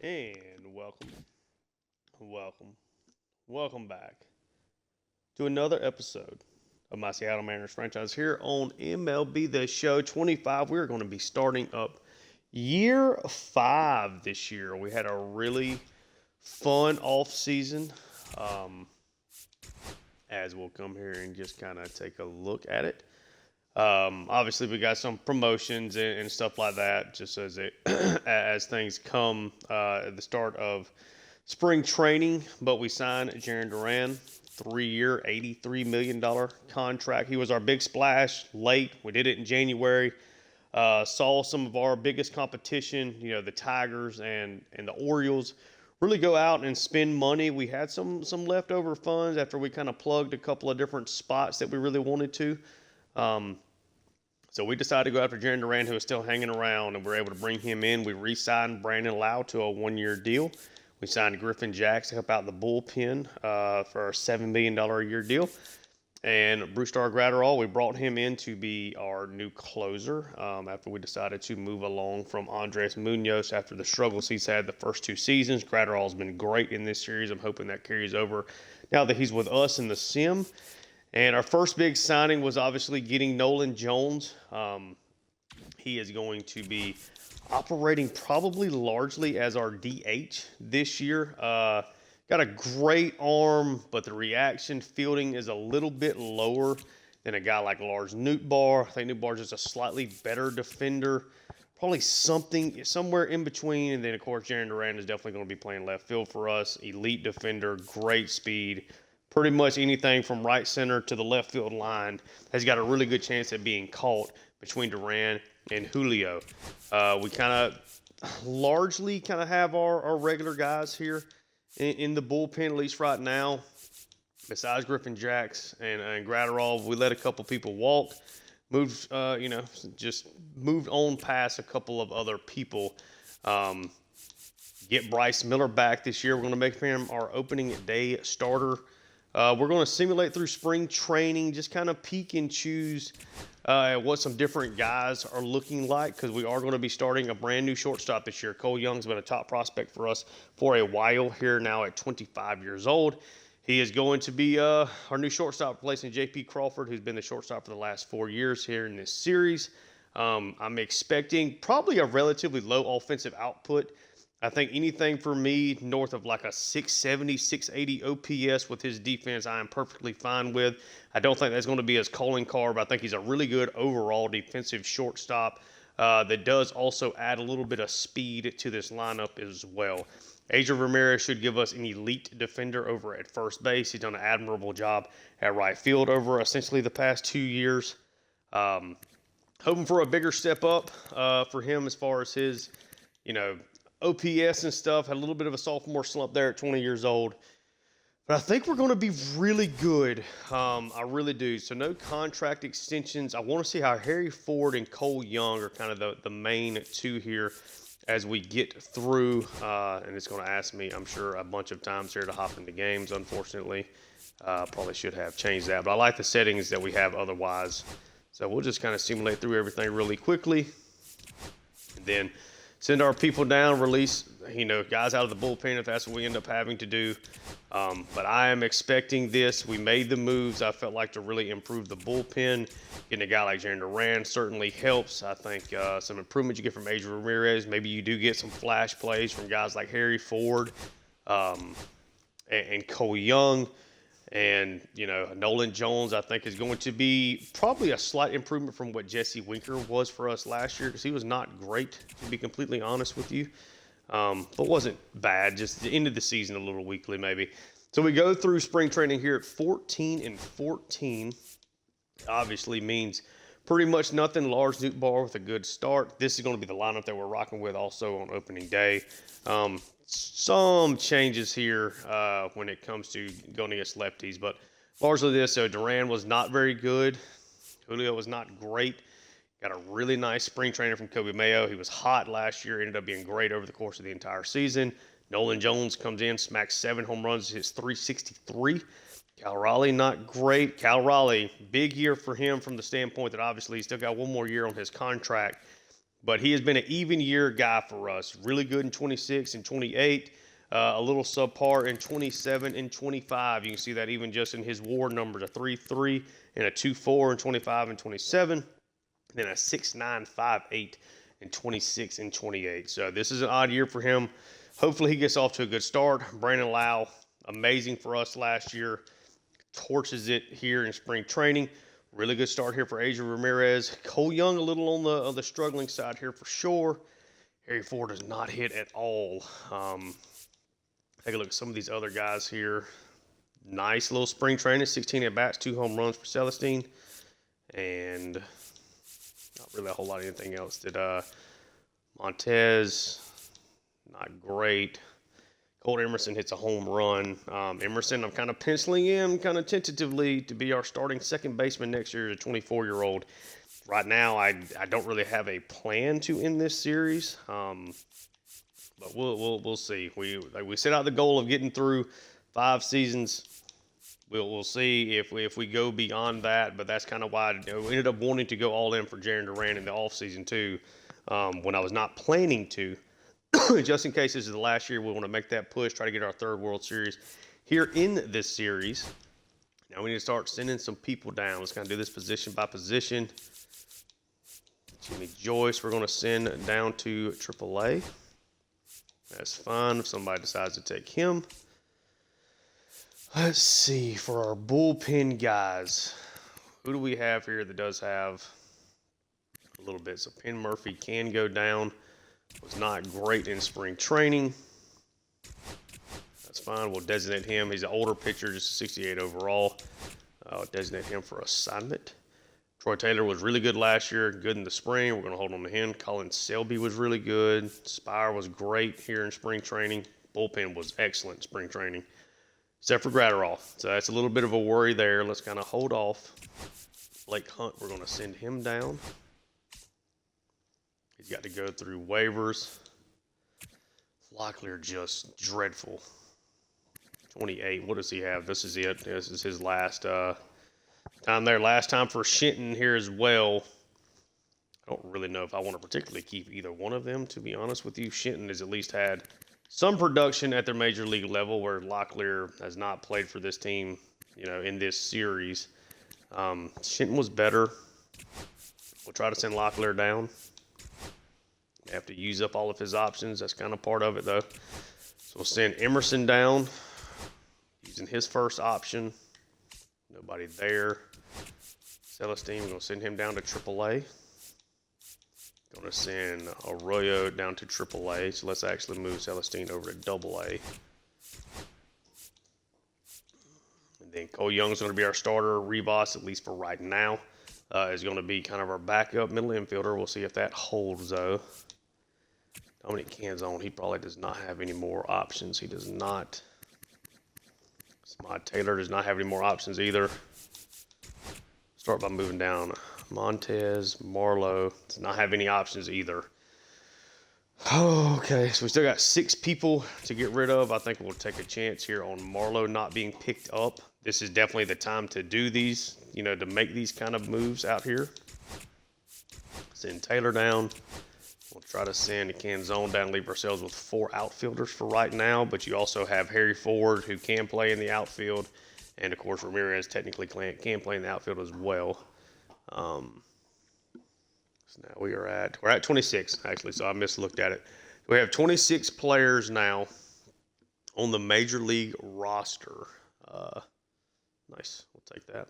And welcome back to another episode of my Seattle Mariners franchise here on MLB The Show 25. We're going to be starting up year 5 this year. We had a really fun off season. As we'll come here and just kind of take a look at it. Obviously, we got some promotions and stuff like that, just as as things come at the start of spring training. But we signed Jarren Duran, 3-year, $83 million contract. He was our big splash late. We did it in January. Saw some of our biggest competition, the Tigers and the Orioles, really go out and spend money. We had some leftover funds after we kind of plugged a couple of different spots that we really wanted to. So we decided to go after Jarren Duran, who was still hanging around, and we were able to bring him in. We re-signed Brandon Lau to a 1-year deal. We signed Griffin Jacks to help out the bullpen for a $7 million a year deal. And Brusdar Graterol, we brought him in to be our new closer after we decided to move along from Andres Munoz after the struggles he's had the first 2 seasons. Graterol's been great in this series. I'm hoping that carries over now that he's with us in the sim. And our first big signing was obviously getting Nolan Jones. He is going to be operating probably largely as our DH this year. Got a great arm, but the reaction fielding is a little bit lower than a guy like Lars Nootbaar. I think Nootbaar's just a slightly better defender. Probably somewhere in between. And then, of course, Jarren Duran is definitely going to be playing left field for us. Elite defender, great speed. Pretty much anything from right center to the left field line has got a really good chance at being caught between Duran and Julio. We kind of largely have our regular guys here in the bullpen, at least right now. Besides Griffin Jacks and Graterol, we let a couple people walk. Just moved on past a couple of other people. Get Bryce Miller back this year. We're going to make him our opening day starter. We're going to simulate through spring training, just kind of peek and choose what some different guys are looking like, because we are going to be starting a brand new shortstop this year. Cole Young's been a top prospect for us for a while here now at 25 years old. He is going to be our new shortstop, replacing J.P. Crawford, who's been the shortstop for the last 4 years here in this series. I'm expecting probably a relatively low offensive output. I think anything for me north of like a 670, 680 OPS with his defense, I am perfectly fine with. I don't think that's going to be his calling card, but I think he's a really good overall defensive shortstop that does also add a little bit of speed to this lineup as well. Adrian Ramirez should give us an elite defender over at first base. He's done an admirable job at right field over essentially the past 2 years. Hoping for a bigger step up for him as far as his, OPS and stuff. Had a little bit of a sophomore slump there at 20 years old. But I think we're going to be really good. I really do. So no contract extensions. I want to see how Harry Ford and Cole Young are kind of the main 2 here as we get through. And it's going to ask me, I'm sure, a bunch of times here to hop into games, unfortunately. Probably should have changed that. But I like the settings that we have otherwise. So we'll just kind of simulate through everything really quickly. And then send our people down, release, guys out of the bullpen if that's what we end up having to do. But I am expecting this. We made the moves, I felt like, to really improve the bullpen. Getting a guy like Jarren Duran certainly helps. I think some improvement you get from Adrian Ramirez. Maybe you do get some flash plays from guys like Harry Ford and Cole Young. And, Nolan Jones, I think, is going to be probably a slight improvement from what Jesse Winker was for us last year, because he was not great, to be completely honest with you. But wasn't bad, just the end of the season a little weakly maybe. So we go through spring training here at 14-14. Obviously means pretty much nothing. Lars Nootbaar with a good start. This is going to be the lineup that we're rocking with also on opening day. Some changes here when it comes to going against lefties, but largely this. So Duran was not very good. Julio was not great. Got a really nice spring trainer from Kobe Mayo. He was hot last year, ended up being great over the course of the entire season. Nolan Jones comes in, smacks 7 home runs, hits 363. Cal Raleigh, not great. Cal Raleigh, big year for him from the standpoint that obviously he's still got 1 more year on his contract. But he has been an even year guy for us. Really good in 26 and 28. A little subpar in 27 and 25. You can see that even just in his WAR numbers, a 3.3 and a 2.4 in 25 and 27. Then a 6.958 in 26 and 28. So this is an odd year for him. Hopefully he gets off to a good start. Brandon Lau, amazing for us last year. Torches it here in spring training. Really good start here for Adrian Ramirez. Cole Young a little on the struggling side here for sure. Harry Ford does not hit at all. Take a look at some of these other guys here. Nice little spring training. 16 at bats, 2 home runs for Celestine. And not really a whole lot of anything else. Did Montez, not great. Cole Emerson hits a home run. Emerson, I'm kind of penciling him kind of tentatively to be our starting second baseman next year as a 24-year-old. Right now, I don't really have a plan to end this series, but we'll see. We set out the goal of getting through 5 seasons. We'll see if we go beyond that, but that's kind of why we ended up wanting to go all in for Jarren Duran in the offseason too, when I was not planning to. Just in case this is the last year, we want to make that push, try to get our 3rd World Series here in this series. Now we need to start sending some people down. Let's kind of do this position by position. Jimmy Joyce, we're going to send down to AAA. That's fine if somebody decides to take him. Let's see, for our bullpen guys, who do we have here that does have a little bit? So Penn Murphy can go down. Was not great in spring training. That's fine. We'll designate him. He's an older pitcher, just a 68 overall. I'll designate him for assignment. Troy Taylor was really good last year, good in the spring. We're going to hold on to him. Colin Selby was really good. Spire was great here in spring training. Bullpen was excellent in spring training, except for Gratterall. So that's a little bit of a worry there. Let's kind of hold off. Blake Hunt, we're going to send him down. He's got to go through waivers. Locklear just dreadful. 28. What does he have? This is it. This is his last time there. Last time for Shenton here as well. I don't really know if I want to particularly keep either one of them, to be honest with you. Shenton has at least had some production at their major league level, where Locklear has not played for this team, in this series. Shenton was better. We'll try to send Locklear down. Have to use up all of his options. That's kind of part of it, though. So we'll send Emerson down, using his first option. Nobody there. Celestine, we're going to send him down to AAA. Going to send Arroyo down to AAA. So let's actually move Celestine over to AA. And then Cole Young's going to be our starter. Rivas, at least for right now, is going to be kind of our backup middle infielder. We'll see if that holds, though. Dominic Canzone, he probably does not have any more options. He does not. Samad Taylor does not have any more options either. Start by moving down. Montez, Marlowe does not have any options either. Oh, okay, so we still got 6 people to get rid of. I think we'll take a chance here on Marlowe not being picked up. This is definitely the time to do these, to make these kind of moves out here. Send Taylor down. We'll try to send Canzone down, leave ourselves with 4 outfielders for right now, but you also have Harry Ford, who can play in the outfield, and of course Ramirez technically can play in the outfield as well. So now we're at 26 actually, so I mislooked at it. We have 26 players now on the major league roster. Nice, we'll take that.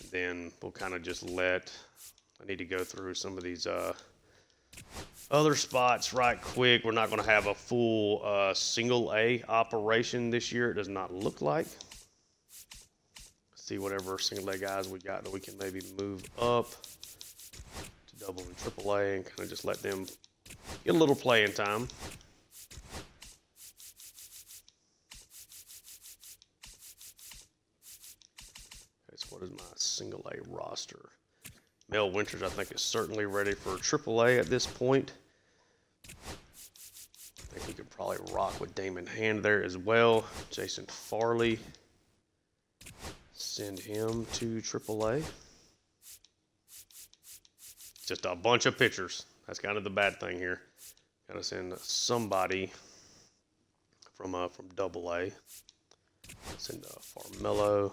And then we'll kind of just I need to go through some of these other spots right quick. We're not going to have a full single A operation this year. It does not look like. See whatever single A guys we got that we can maybe move up to double and triple A and kind of just let them get a little playing time. Okay, so what is my single A roster? Mel Winters, I think, is certainly ready for AAA at this point. I think we could probably rock with Damon Hand there as well. Jason Farley, send him to AAA. Just a bunch of pitchers. That's kind of the bad thing here. Got to send somebody from Double A. Send Farmello.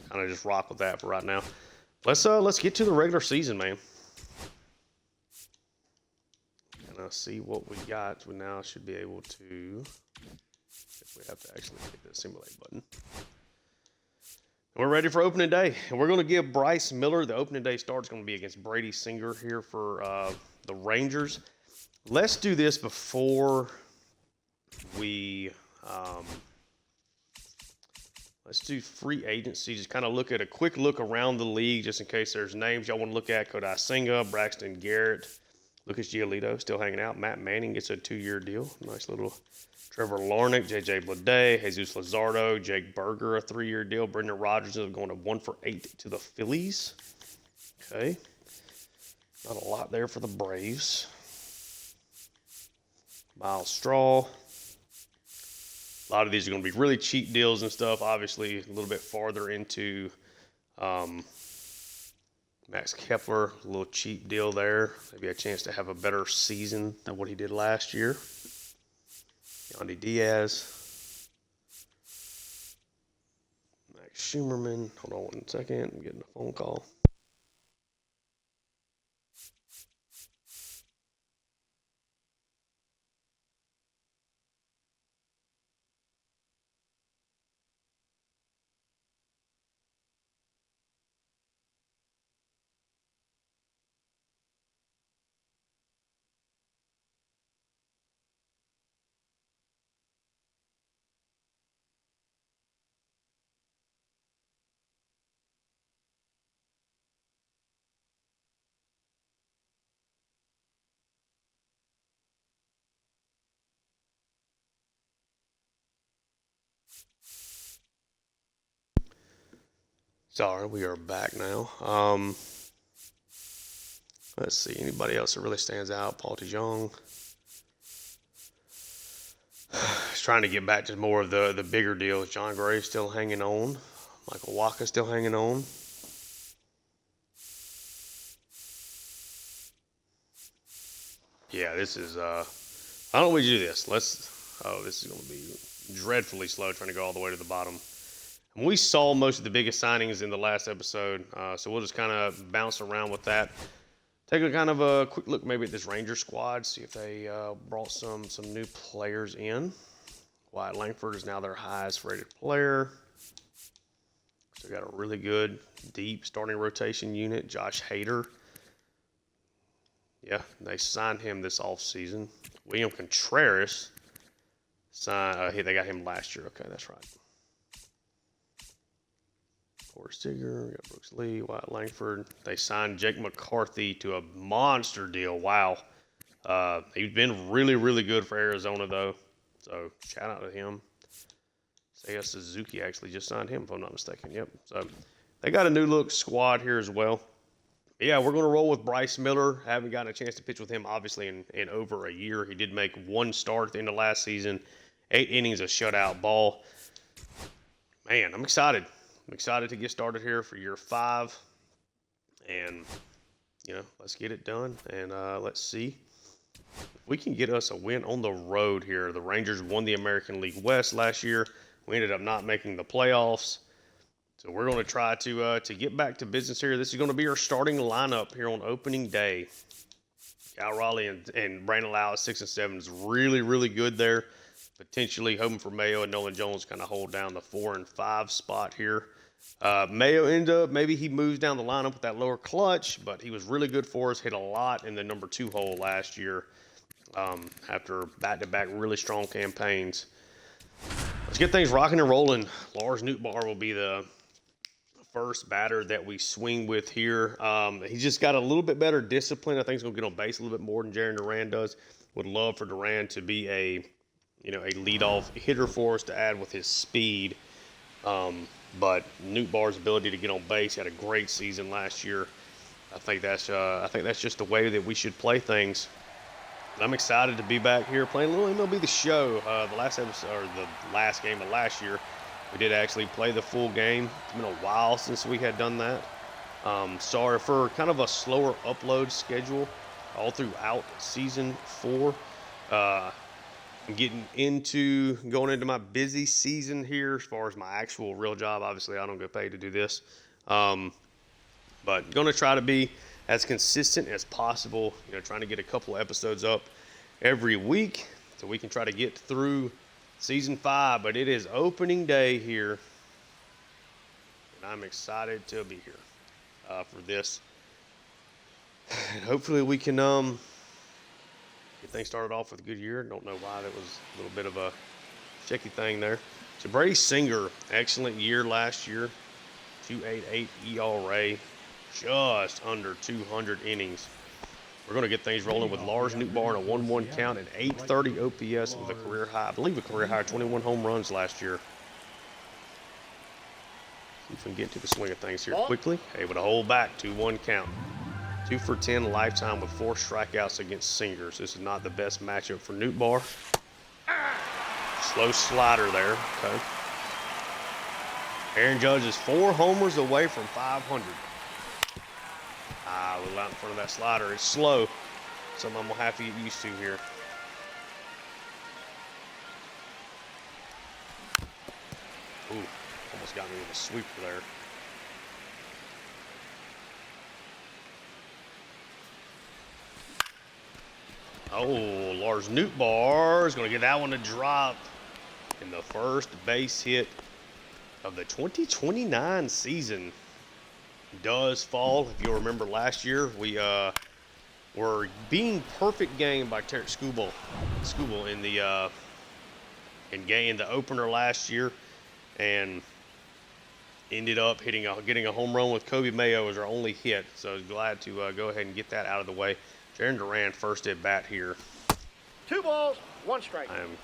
Kind of just rock with that for right now. Let's get to the regular season, man. And see what we got. We now should be able to. If we have to actually hit the simulate button. We're ready for opening day, and we're going to give Bryce Miller the opening day start. It's going to be against Brady Singer here for the Rangers. Let's do this before we let's do free agency. Just kind of look at a quick look around the league, just in case there's names y'all want to look at. Kodai Senga, Braxton Garrett, Lucas Giolito still hanging out. Matt Manning gets a 2-year deal. Nice little. Trevor Larnach, J.J. Bleday, Jesus Luzardo, Jake Berger, a 3-year deal. Brendan Rodgers is going to 1 for 8 to the Phillies. Okay. Not a lot there for the Braves. Miles Straw. A lot of these are going to be really cheap deals and stuff. Obviously, a little bit farther into Max Kepler, a little cheap deal there. Maybe a chance to have a better season than what he did last year. Yandy Diaz. Max Schumerman. Hold on 1 second. I'm getting a phone call. Sorry, we are back now. Let's see. Anybody else that really stands out? Paul DeJong. Just trying to get back to more of the bigger deals. John Gray still hanging on. Michael Wacha still hanging on. Yeah, this is why don't we do this? This is going to be dreadfully slow trying to go all the way to the bottom. And we saw most of the biggest signings in the last episode, so we'll just kind of bounce around with that. Take a kind of a quick look maybe at this Ranger squad, see if they brought some new players in. Wyatt Langford is now their highest rated player. So got a really good, deep starting rotation unit. Josh Hader. Yeah, they signed him this offseason. William Contreras they got him last year. Okay, that's right. Forrest Seager, we got Brooks Lee, Wyatt Langford. They signed Jake McCarthy to a monster deal. Wow. He's been really, really good for Arizona, though. So, shout out to him. Seiya Suzuki actually just signed him, if I'm not mistaken. Yep. So, they got a new look squad here as well. Yeah, we're going to roll with Bryce Miller. Haven't gotten a chance to pitch with him, obviously, in over a year. He did make 1 start at the end of last season. 8 innings of shutout ball. Man, I'm excited. I'm excited to get started here for year 5. And, let's get it done. And let's see if we can get us a win on the road here. The Rangers won the American League West last year. We ended up not making the playoffs. So we're going to try to get back to business here. This is going to be our starting lineup here on opening day. Cal Raleigh and Brandon Lau at 6 and 7 is really, really good there. Potentially hoping for Mayo and Nolan Jones kind of hold down the 4 and 5 spot here. Mayo ended up, maybe he moves down the lineup with that lower clutch, but he was really good for us. Hit a lot in the number 2 hole last year after back-to-back really strong campaigns. Let's get things rocking and rolling. Lars Nootbaar will be the first batter that we swing with here. He's just got a little bit better discipline. I think he's going to get on base a little bit more than Jarren Duran does. Would love for Duran to be a leadoff hitter for us to add with his speed. But Nootbaar's ability to get on base, had a great season last year. I think that's just the way that we should play things. I'm excited to be back here playing a little MLB The Show. The last episode, or the last game of last year, we did actually play the full game. It's been a while since we had done that. Sorry for kind of a slower upload schedule all throughout season 4. I'm going into my busy season here as far as my actual real job. Obviously, I don't get paid to do this. But going to try to be as consistent as possible, trying to get a couple of episodes up every week so we can try to get through season 5. But it is opening day here, and I'm excited to be here for this. And hopefully we can get things started off with a good year. Don't know why that was a little bit of a shaky thing there. So Brady Singer, excellent year last year. 2.88 ERA, just under 200 innings. We're going to get things rolling with Lars Nootbaar in a 1-1 count and 830 OPS with a career high, I believe a career high, 21 home runs last year. See if we can get to the swing of things here quickly. Able to hold back, 2-1 count. 2 for 10 lifetime with 4 strikeouts against Singers. This is not the best matchup for Nootbaar. Slow slider there. Okay. Aaron Judge is 4 homers away from 500. A little out in front of that slider. It's slow. Something I'm going to have to get used to here. Ooh, almost got me with a sweeper there. Oh, Lars Nootbaar is going to get that one to drop in the first base hit of the 2029 season. Does fall. If you'll remember last year, we were being perfect game by Tarek Skubal in the in the opener last year, and ended up getting a home run with Kobe Mayo as our only hit. So I was glad to go ahead and get that out of the way. Jaron Duran first at bat here. 2 balls, 1 strike. I'm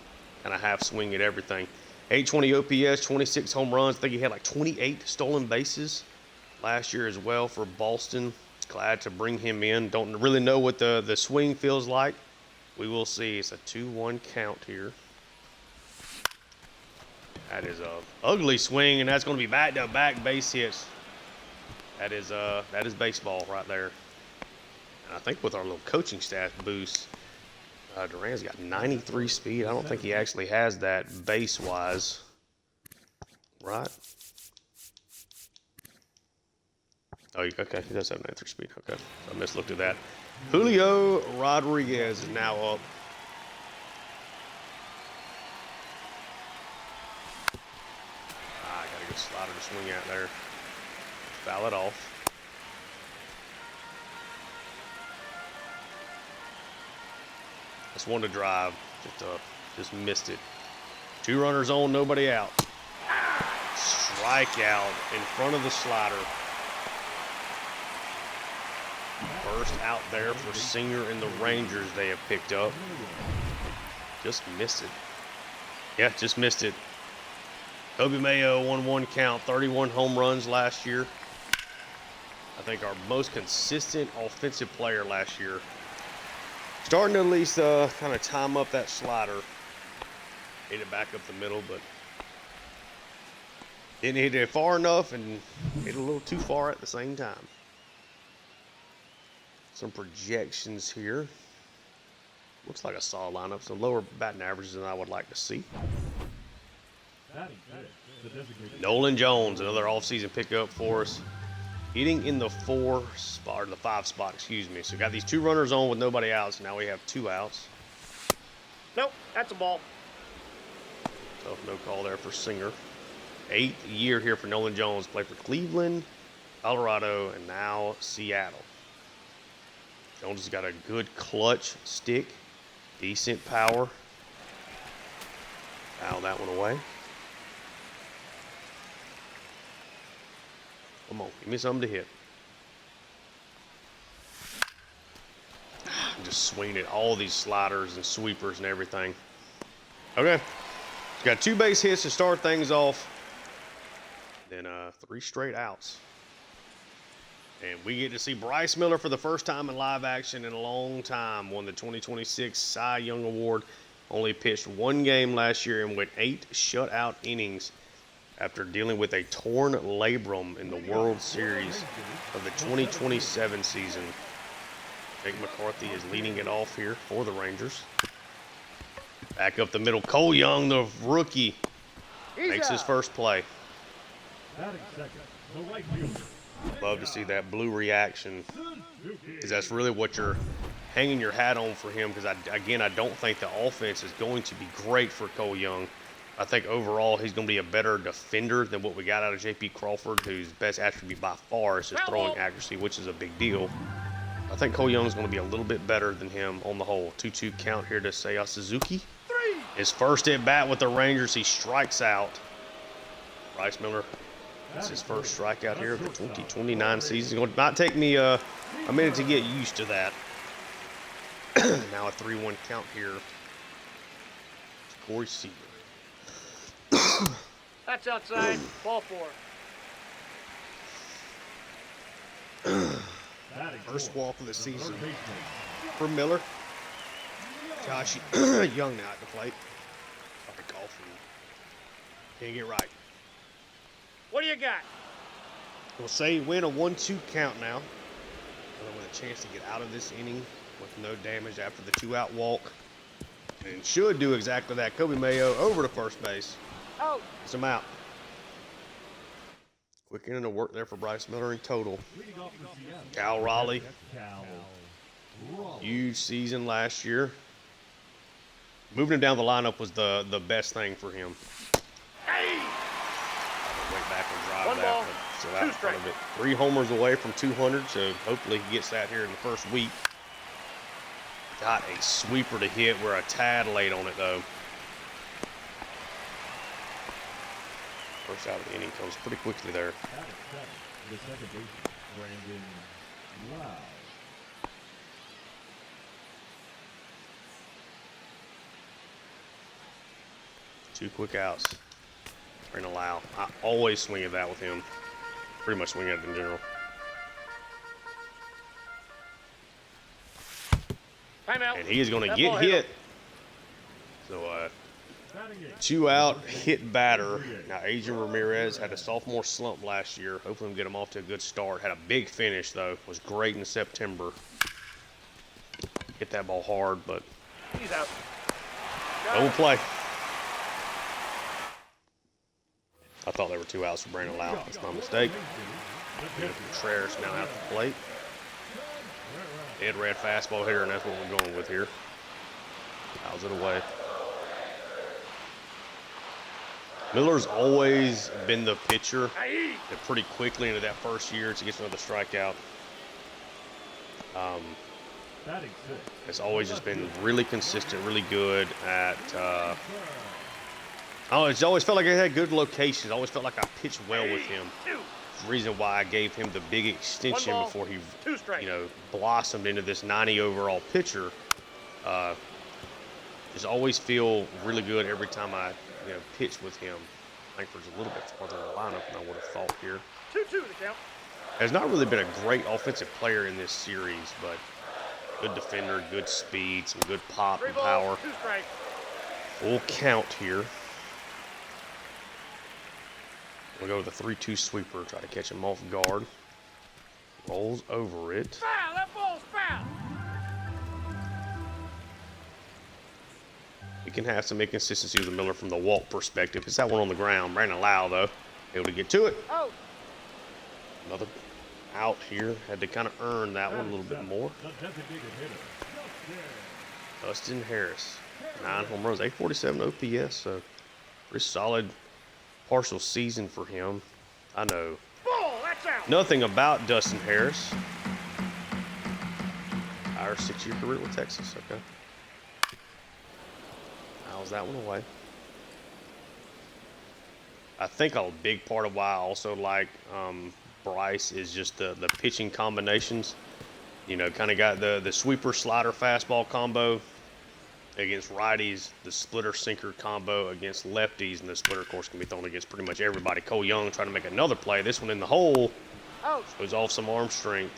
kind of half swing at everything. 820 OPS, 26 home runs. I think he had like 28 stolen bases last year as well for Boston. Glad to bring him in. Don't really know what the swing feels like. We will see. It's a 2-1 count here. That is a ugly swing, and that's going to be back-to-back base hits. That is baseball right there. And I think with our little coaching staff boost, Duran's got 93 speed. I don't think he actually has that base-wise. Right? Oh, okay. He does have 93 speed. Okay. I mislooked at that. Julio Rodriguez is now up. Got a good slider to swing at there. Foul it off. That's one to drive. Just missed it. 2 runners on, nobody out. Strikeout in front of the slider. First out there for Singer and the Rangers they have picked up. Just missed it. Yeah, just missed it. Kobe Mayo, 1-1 count, 31 home runs last year. I think our most consistent offensive player last year. Starting to at least kind of time up that slider. Hit it back up the middle, but didn't hit it far enough and hit it a little too far at the same time. Some projections here. Looks like a solid lineup. Some lower batting averages than I would like to see. Nolan Jones, another offseason pickup for us. Hitting in the 5 spot, excuse me. So got these 2 runners on with nobody out. So now we have 2 outs. Nope, that's a ball. Tough no call there for Singer. 8th year here for Nolan Jones. Played for Cleveland, Colorado, and now Seattle. Jones has got a good clutch stick. Decent power. Foul that one away. Come on, give me something to hit. I'm just swinging at all these sliders and sweepers and everything. Okay. Got 2 base hits to start things off. Then 3 straight outs. And we get to see Bryce Miller for the first time in live action in a long time. Won the 2026 Cy Young Award. Only pitched 1 game last year and went 8 shutout innings. after dealing with a torn labrum in the World Series of the 2027 season. Jake McCarthy is leading it off here for the Rangers. Back up the middle. Cole Young, the rookie, makes his first play. Love to see that blue reaction, because that's really what you're hanging your hat on for him, because, I don't think the offense is going to be great for Cole Young. I think overall he's going to be a better defender than what we got out of J.P. Crawford, whose best attribute by far is his throwing accuracy, which is a big deal. I think Cole Young is going to be a little bit better than him on the whole. 2-2 count here to Seiya Suzuki. His first at bat with the Rangers, he strikes out. Bryce Miller, that's his first strikeout here of the 2029 season. It might take me a minute to get used to that. Now a 3-1 count here. Corey Seager. That's outside. Ball 4. First walk of the season for Miller. Josh Young now at the plate. Probably golfing. Can't get right. What do you got? We'll say win a 1-2 count now. Miller with a chance to get out of this inning with no damage after the 2-out walk. And should do exactly that. Kobe Mayo over to first base. Oh. Gets him out. Quick inning of work there for Bryce Miller in total. Cal Raleigh. Huge season last year. Moving him down the lineup was the best thing for him. Hey. Went back and drive One that. ball, So out in front of it. 3 homers away from 200, so hopefully he gets that here in the first week. Got a sweeper to hit. We're a tad late on it, though. First out of the inning comes pretty quickly there. The second baseman, Brandon Lau. 2 quick outs. Brandon Lau. I always swing at that with him. Pretty much swing at it in general. Timeout. And he is going to That get ball hit. So, 2 out, hit batter. Now, Adrian Ramirez had a sophomore slump last year. Hopefully we'll get him off to a good start. Had a big finish, though. Was great in September. Hit that ball hard, but He's out. double play. I thought there were 2 outs for Brandon Lau. That's my mistake. Contreras now at the plate. Dead red fastball hitter, and that's what we're going with here. Fouls it away. Miller's always been the pitcher that pretty quickly into that first year to get another strikeout. It's always just been really consistent, really good at it's always felt like I had good locations. I always felt like I pitched well with him. The reason why I gave him the big extension One ball, before he, 2 strikes. blossomed into this 90 overall pitcher. Just always feel really good every time I, pitch with him. Langford's a little bit farther in the lineup than I would have thought here. 2-2 the count. Has not really been a great offensive player in this series, but good defender, good speed, some good pop 3 and balls, power. 2 strikes. Full count here. We'll go with a 3-2 sweeper, try to catch him off guard. Rolls over it. Foul! That ball's foul! We can have some inconsistency with the Miller from the walk perspective. It's that one on the ground. Brandon Lau, though, able to get to it. Oh. Another out here. Had to kind of earn that one a little bit more. Dustin Harris, 9 home runs, 847 OPS, so pretty solid partial season for him. I know Ball! That's out! nothing about Dustin Harris. Our 6-year career with Texas, okay. Fouls that one away. I think a big part of why I also like Bryce is just the pitching combinations. Kind of got the sweeper, slider, fastball combo against righties, the splitter, sinker combo against lefties, and the splitter, of course, can be thrown against pretty much everybody. Cole Young trying to make another play. This one in the hole. Out. Goes off some arm strength.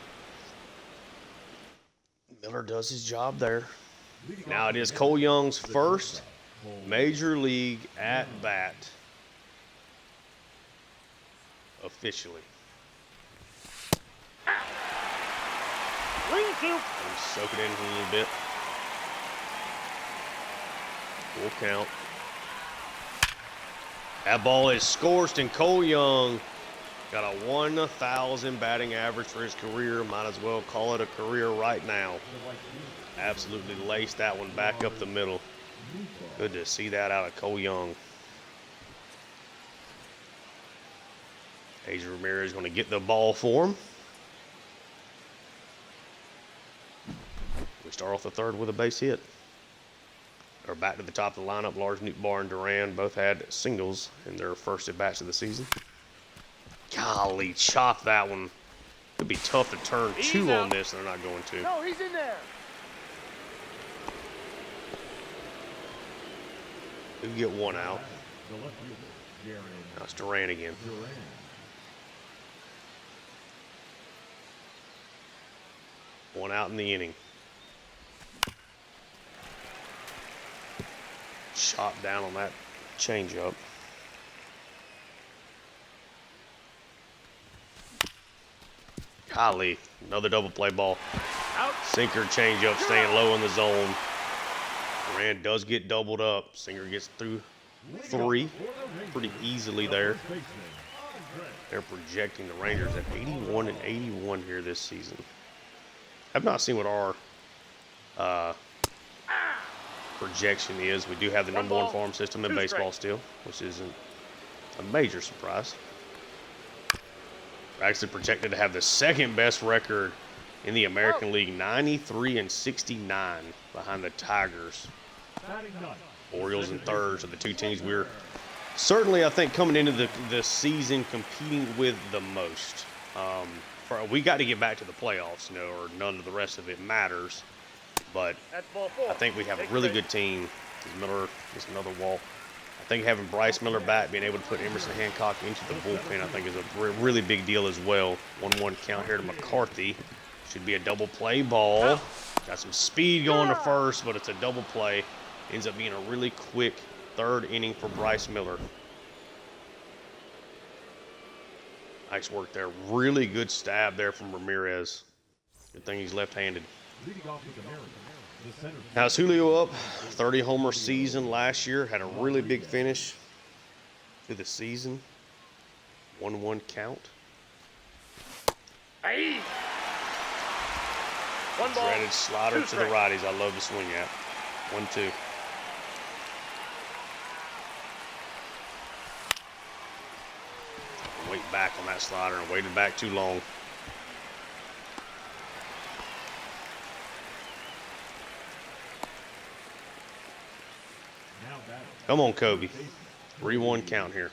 Miller does his job there. Now it is Cole Young's first major league at bat. officially. Lean to. Soak it in a little bit. Full count. That ball is scorched, and Cole Young got a 1,000 batting average for his career. Might as well call it a career right now. Absolutely laced that one back up the middle. Good to see that out of Cole Young. Adrian Ramirez is going to get the ball for him. We start off the third with a base hit. Or back to the top of the lineup. Lars Nootbaar and Duran both had singles in their first at-bats of the season. Golly, chop that one. Could be tough to turn two on this, and they're not going to. No, he's in there. Who get one out? The left fielder, Darren Now it's Duran again. Duran. One out in the inning. Shot down on that changeup. Golly, another double play ball. Out. Sinker changeup staying low in the zone. Duran does get doubled up. Singer gets through three pretty easily there. They're projecting the Rangers at 81 and 81 here this season. I've not seen what our projection is. We do have the number one farm system in baseball still, which isn't a major surprise. We're actually projected to have the second best record in the American League, 93 and 69 behind the Tigers. Orioles and thirds are the two teams we're certainly, I think, coming into the season competing with the most. We got to get back to the playoffs, or none of the rest of it matters. But That's ball four. I think we have a really good team. Miller gets another walk. I think having Bryce Miller back, being able to put Emerson Hancock into the bullpen, I think is a really big deal as well. 1-1 count here to McCarthy. Should be a double play ball. Got some speed going to first, but it's a double play. Ends up being a really quick third inning for Bryce Miller. Nice work there. Really good stab there from Ramirez. Good thing he's left-handed. Now it's Julio up. 30 homer season last year. Had a really big finish to the season. 1-1 count. Hey. One ball. Dreaded slider to the righties. I love to swing at. 1-2. Wait back on that slider and waited back too long. Come on, Kobe. 3-1 count here.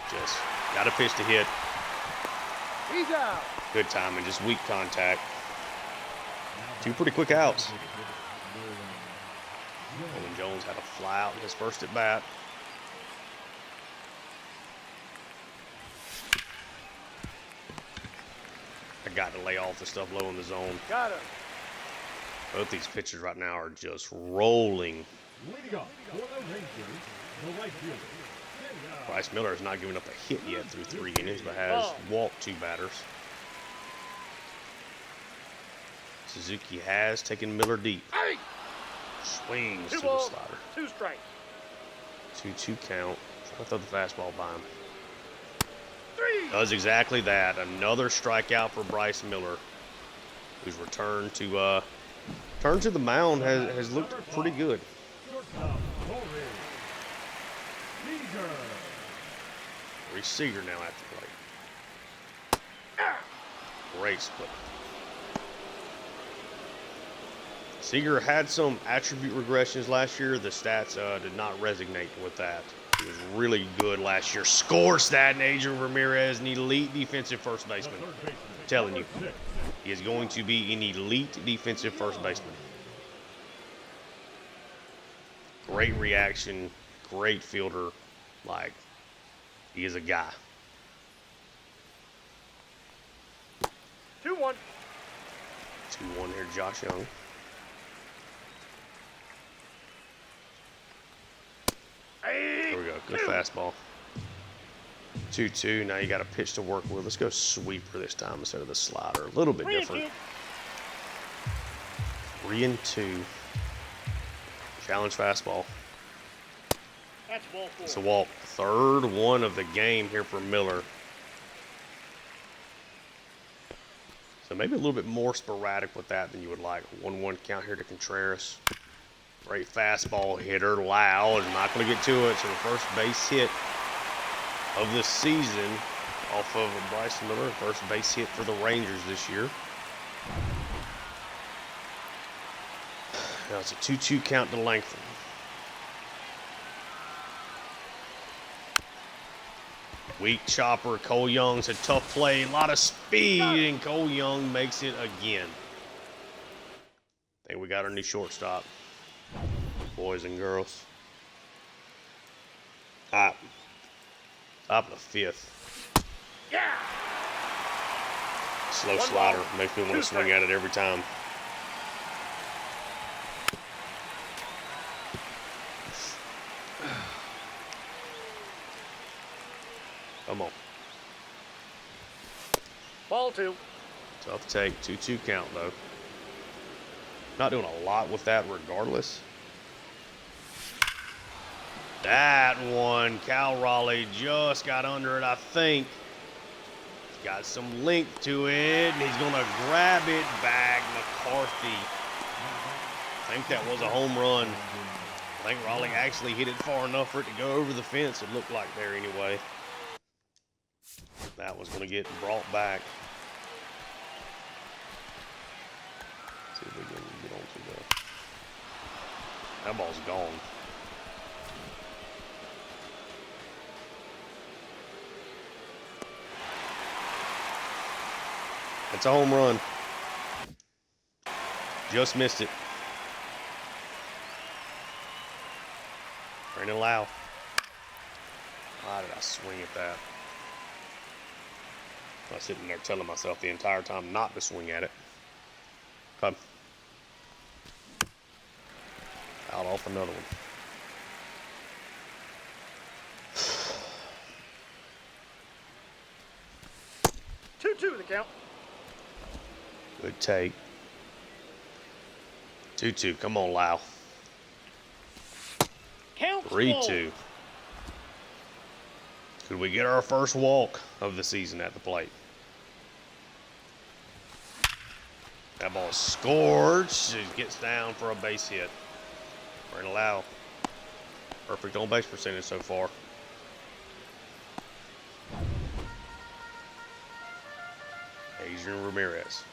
Just got a pitch to hit. He's out. Good timing, just weak contact. Two pretty quick outs. Nolan Jones had a fly out in his first at bat. I got to lay off the stuff low in the zone. Got him. Both these pitchers right now are just rolling. Bryce Miller has not given up a hit yet through 3 innings, but has walked 2 batters. Suzuki has taken Miller deep. Hey. Swings to Two the balls, slider. 2 strikes. 2-2 count. I throw the fastball by him. 3. Does exactly that. Another strikeout for Bryce Miller, whose return to the mound has looked pretty good. Reese Seager now at the plate. Great split. Seager had some attribute regressions last year. The stats did not resonate with that. He was really good last year. Scores that, and Adrian Ramirez, an elite defensive first baseman. I'm telling you, he is going to be an elite defensive first baseman. Great reaction, great fielder. Like, he is a guy. 2-1. 2-1 here, Josh Young. Good fastball. 2-2. Now you got a pitch to work with. Let's go sweeper this time instead of the slider. A little bit different. 3-2. Challenge fastball. That's ball 4. It's a walk. Third one of the game here for Miller. So maybe a little bit more sporadic with that than you would like. 1-1 count here to Contreras. Great fastball hitter, loud. Not going to get to it. So the first base hit of the season off of Bryson Miller. First base hit for the Rangers this year. Now it's a 2-2 count to Langford. Weak chopper. Cole Young's a tough play. A lot of speed, and Cole Young makes it again. I think we got our new shortstop, boys and girls. Top of the fifth. Yeah. Slow slider. Makes me want to swing at it every time. Come on. Ball 2. Tough take. 2-2 count, though. Not doing a lot with that regardless. That one, Cal Raleigh just got under it, I think. Got some length to it, and he's going to grab it back. McCarthy. I think that was a home run. I think Raleigh actually hit it far enough for it to go over the fence, it looked like there anyway. That was going to get brought back. Let's see if we can get onto the... That ball's gone. It's a home run. Just missed it. Brandon Lau. Why did I swing at that? I was sitting there telling myself the entire time not to swing at it. Come. Out off another one. Two the count. Good take. 2-2. Come on, Lau. Count 3-2. Could we get our first walk of the season at the plate? That ball is scored. She gets down for a base hit. Brandon Lau. Perfect on base percentage so far. Adrian Ramirez.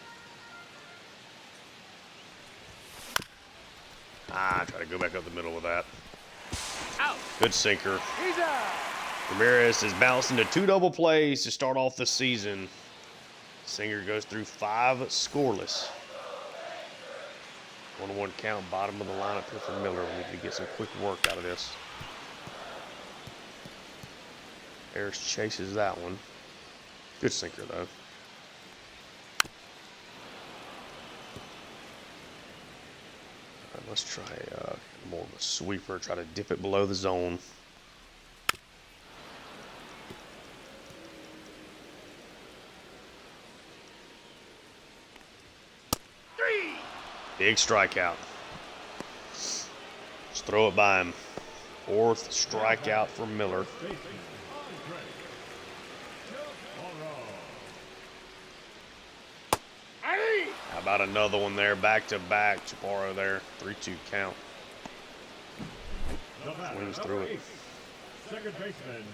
Try to go back up the middle with that. Out. Good sinker. He's out. Ramirez has bounced into 2 double plays to start off the season. Singer goes through 5 scoreless. 1-1 count, bottom of the lineup here for Miller. We need to get some quick work out of this. Harris chases that one. Good sinker, though. Let's try more of a sweeper. Try to dip it below the zone. Big strikeout. Just throw it by him. 4th strikeout for Miller. How about another one there? Back to back. Chaparro there. 3-2 count. Swings through it. Second baseman.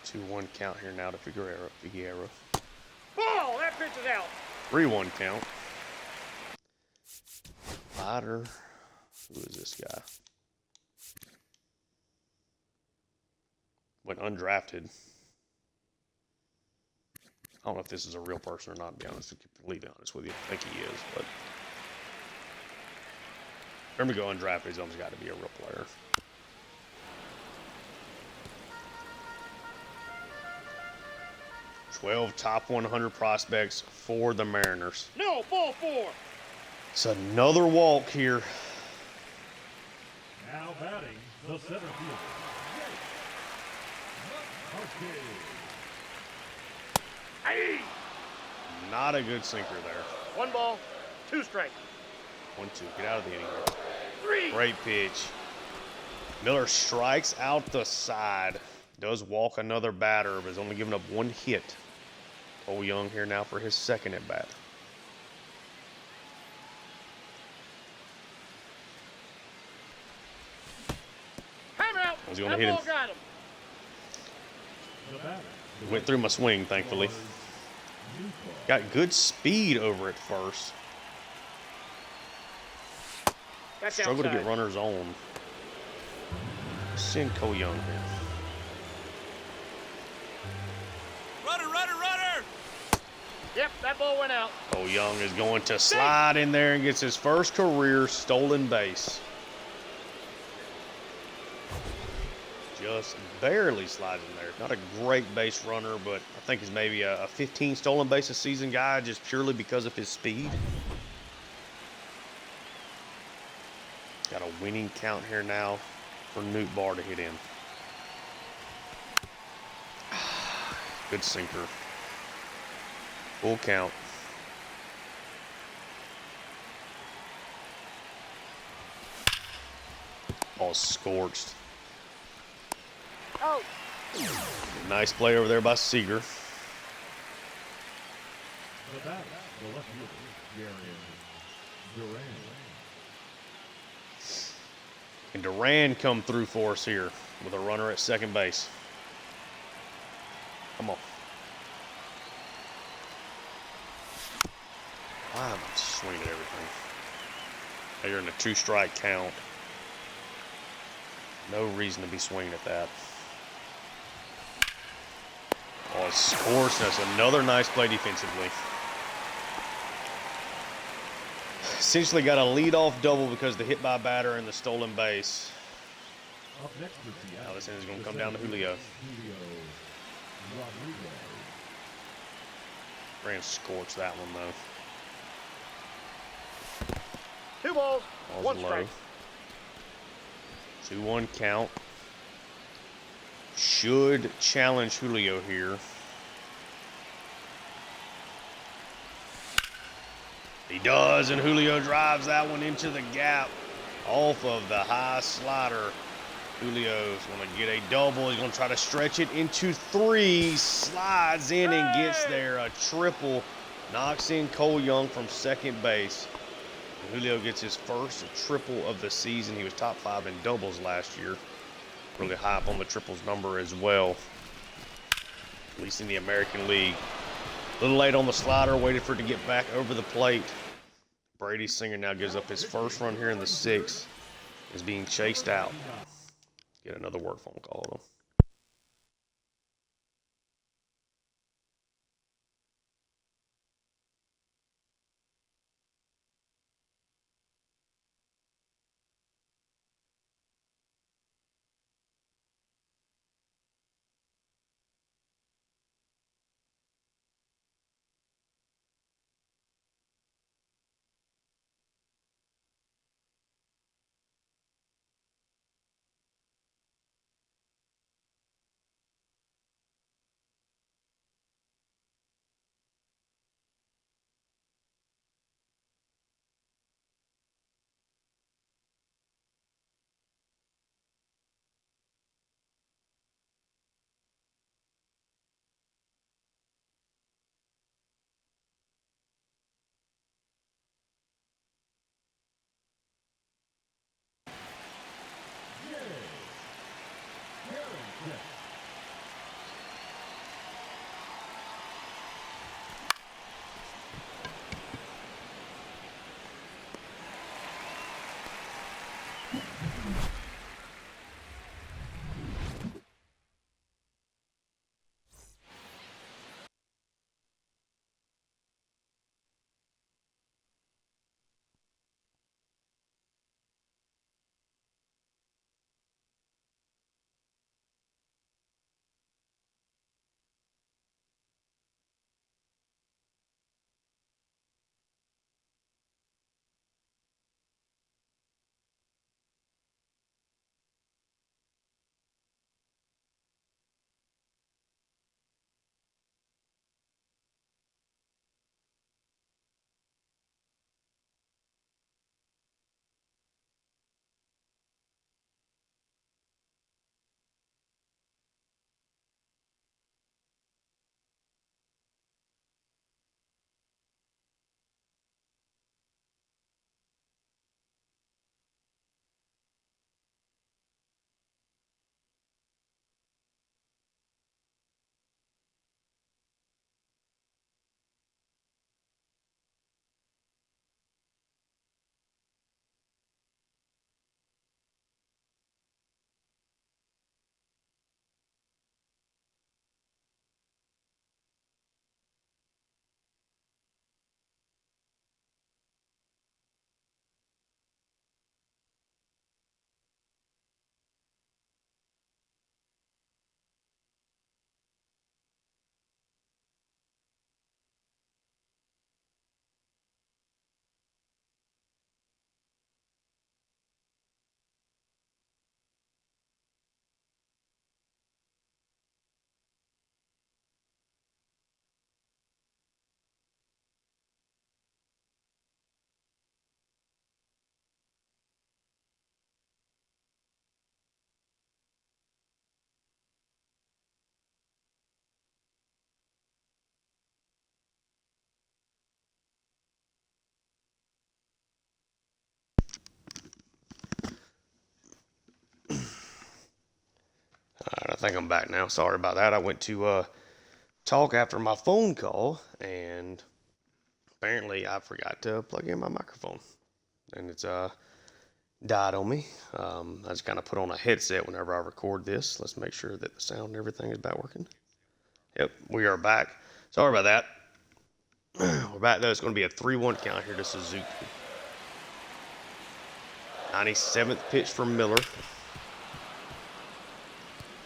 2-1 count here now to Figueroa. Ball. That pitch is out. 3-1 count. Slider. Who is this guy? Went undrafted. I don't know if this is a real person or not, to be completely honest with you. I think he is, but remember to go undrafted, he's almost got to be a real player. "12 top 100 prospects for the Mariners." No, ball 4. It's another walk here. batting, the center fielder. Okay. Aye. Not a good sinker there. 1 ball, 2 strikes. 1-2. Get out of the inning here. 3. Great pitch. Miller strikes out the side. Does walk another batter, but has only given up 1 hit. Cole Young here now for his second at bat. Hammer out. I was gonna That hit him. ball got him. The batter. Went through my swing, thankfully. Got good speed over at first. That's Struggled to outside. get runners on. Send Cole Young here. Runner! Yep, that ball went out. Cole Young is going to slide in there and gets his first career stolen base. Just barely slides in there. Not a great base runner, but I think he's maybe a 15 stolen base a season guy just purely because of his speed. Got a winning count here now for Newt Barr to hit in. Good sinker. Full count. All scorched. Oh. Nice play over there by Seager. The batter, the left fielder, Duran. And Duran come through for us here with a runner at second base. Come on. Why am I swinging at everything? Now you're in a 2-strike count. No reason to be swinging at that. Oh, it's scorched. That's another nice play defensively. Essentially got a leadoff double because of the hit by batter and the stolen base. Up next for Seattle. Now this is going to come down to Julio. Rodriguez. Ran scorched that one though. 2 balls, Ball's 1 low. strike. 2-1 count. Should challenge Julio here. He does, and Julio drives that one into the gap off of the high slider. Julio's going to get a double. He's going to try to stretch it into 3. Slides in and gets there. A triple. Knocks in Cole Young from second base. And Julio gets his first triple of the season. He was top 5 in doubles last year. Really high up on the triples number as well, at least in the American League. A little late on the slider, waited for it to get back over the plate. Brady Singer now gives up his first run here in the 6th. Is being chased out. Get another work phone call on him. think I'm back now. Sorry about that. I went to talk after my phone call, and apparently I forgot to plug in my microphone, and it's died on me. I just kind of put on a headset whenever I record this. Let's make sure that the sound and everything is back working. Yep, we are back. Sorry about that. We're back though. It's going to be a 3-1 count here to Suzuki. 97th pitch for Miller.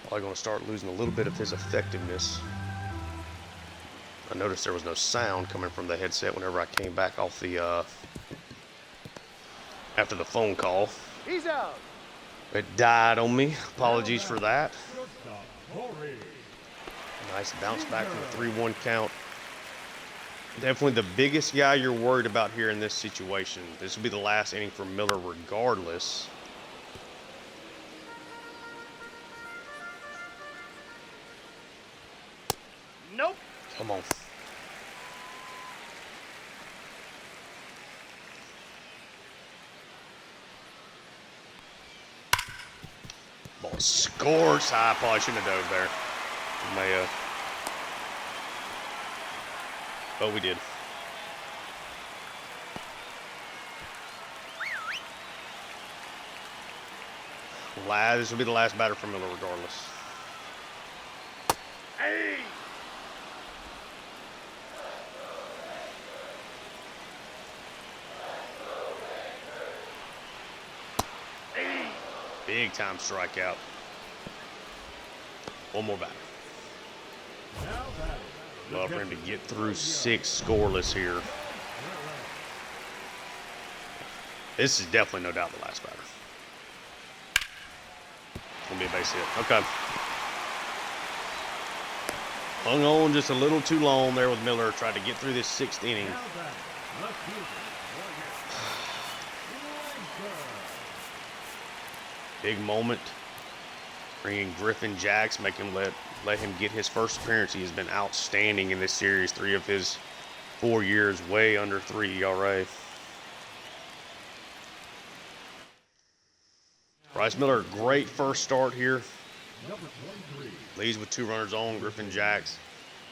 Probably going to start losing a little bit of his effectiveness. I noticed there was no sound coming from the headset whenever I came back off the after the phone call. He's out. It died on me. Apologies for that. Nice bounce back from a 3-1 count. Definitely the biggest guy you're worried about here in this situation. This will be the last inning for Miller regardless. Nope. Come on. Ball scores. I probably shouldn't have dove there. May have. But we did. This will be the last batter for Miller regardless. Hey. Big time strikeout. One more batter. Love for him to get through 6 scoreless here. This is definitely no doubt the last batter. It's going to be a base hit. Okay. Hung on just a little too long there with Miller. Tried to get through this 6th inning. Big moment. Bringing Griffin Jacks, make him let him get his first appearance. He has been outstanding in this series. 3 of his 4 years, way under 3 ERA. Bryce Miller, great first start here. Leads with 2 runners on. Griffin Jacks,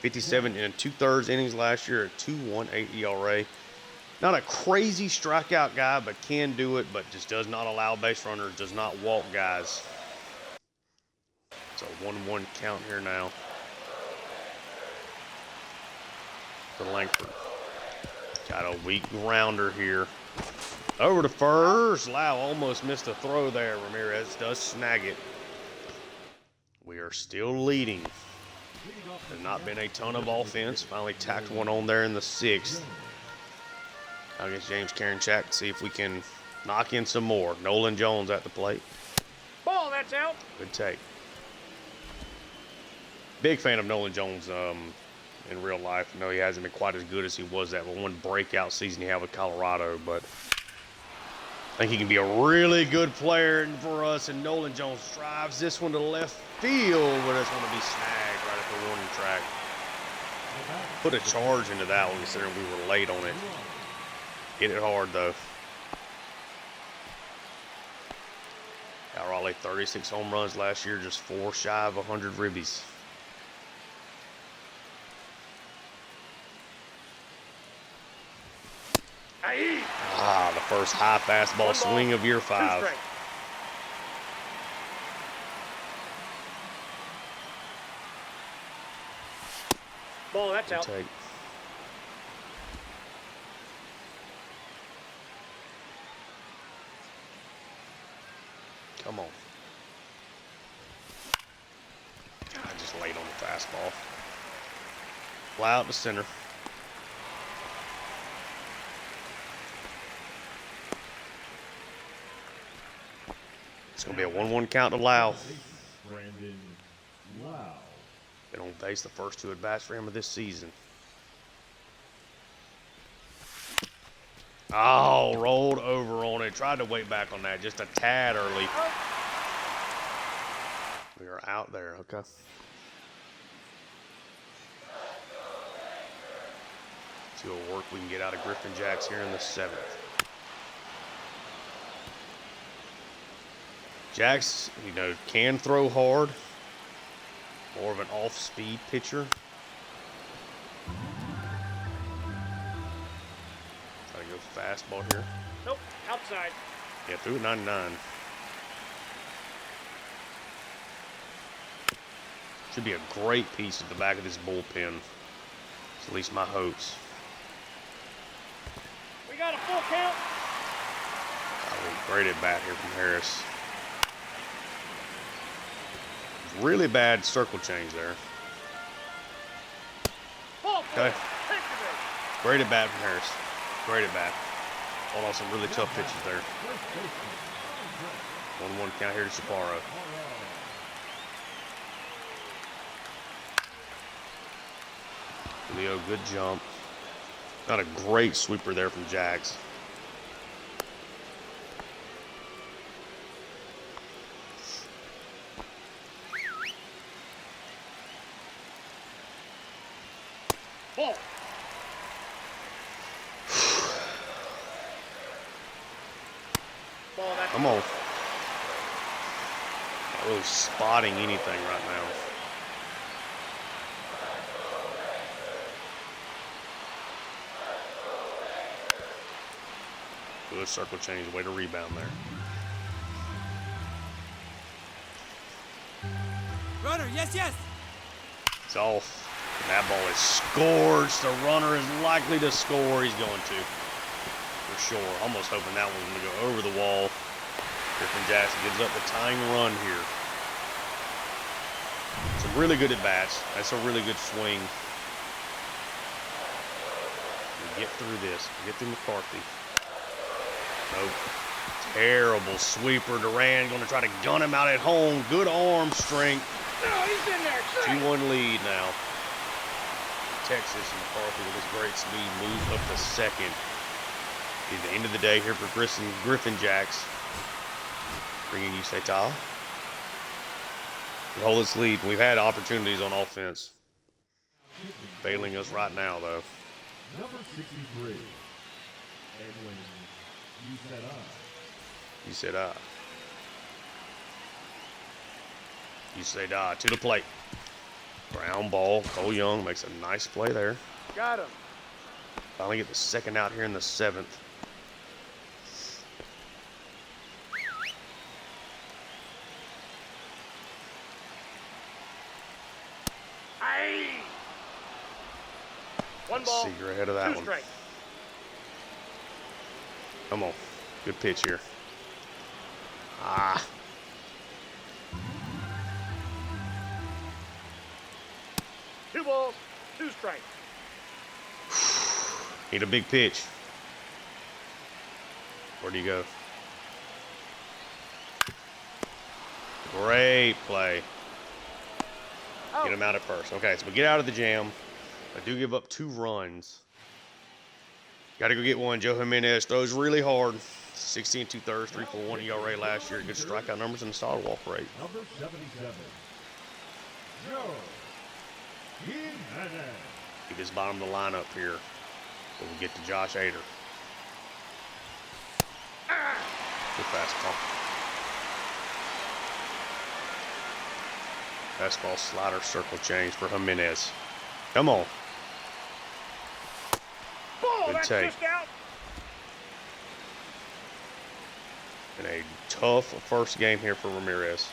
57 and 2/3 innings last year, at 2.18 ERA. Not a crazy strikeout guy, but can do it, but just does not allow base runners, does not walk guys. It's a 1-1 count here now for Langford. Got a weak grounder here. Over to first. Lau almost missed a throw there. Ramirez does snag it. We are still leading. There's not been a ton of offense. Finally tacked one on there in the 6th. Against James Karinchak, see if we can knock in some more. Nolan Jones at the plate. Ball, that's out. Good take. Big fan of Nolan Jones in real life. I know he hasn't been quite as good as he was that one breakout season he had with Colorado, but I think he can be a really good player for us. And Nolan Jones drives this one to left field, but it's going to be snagged right at the warning track. Put a charge into that one considering we were late on it. Hit it hard though. Cal Raleigh, 36 home runs last year, just 4 shy of 100 ribbies. The first high fastball swing of year 5. Ball, that's out. Take. Come on. God, just late on the fastball. Fly out to center. It's going to be a 1-1 count to Lau. Been on base the first 2 at-bats for him of this season. Oh, rolled over on it. Tried to wait back on that just a tad early. We are out there, okay. See what work we can get out of Griffin Jacks here in the 7th. Jacks, can throw hard. More of an off-speed pitcher. Try to go fastball here. Nope. Outside. Yeah, threw it 99. Should be a great piece at the back of this bullpen. It's at least my hopes. We got a full count. Great at bat here from Harris. Really bad circle change there. Ball Okay. Take the base. Great at bat from Harris. Great at bat. Hold on, some really tough pitches there. 1-1 count here to Chaparro. Leo, good jump. Not a great sweeper there from Jax. Ball. Ball. That's Come on. Not really spotting anything right now. Good circle change. Way to rebound there. Runner, yes, yes. It's off. And that ball is scorched. The runner is likely to score. He's going to. For sure. Almost hoping that one's going to go over the wall. Griffin Jackson gives up the tying run here. Some really good at bats. That's a really good swing. We get through this. Get through McCarthy. Nope. Terrible sweeper. Duran going to try to gun him out at home. Good arm strength. No, he's in there. Strike. 2-1 lead now. Texas and McCarthy with his great speed moves up to second. At the end of the day here for Griffin Jacks. Bringing you Seta. We hold this lead. We've had opportunities on offense. Failing us right now, though. Number 63. Edwin, you said You said You say to the plate. Ground ball. Cole Young makes a nice play there. Got him. Finally get the second out here in the 7th. Aye. One Let's ball. see, you're ahead of that Two one. strike. Come on. Good pitch here. Ah. Two balls. Two strike. Need a big pitch. Where do you go? Great play. Get him out at first. Okay, so we get out of the jam. I do give up 2 runs. Got to go get one. Joe Jimenez throws really hard. 16 2/3, 3.41 ERA last year. Good strikeout numbers and a solid walk rate. Number 77. Joe Jimenez. Keep his bottom of the lineup here. So we get to Josh Ader. Good fastball. Fastball slider circle change for Jimenez. Come on. Ball. Good That's take. just out. And a tough first game here for Ramirez.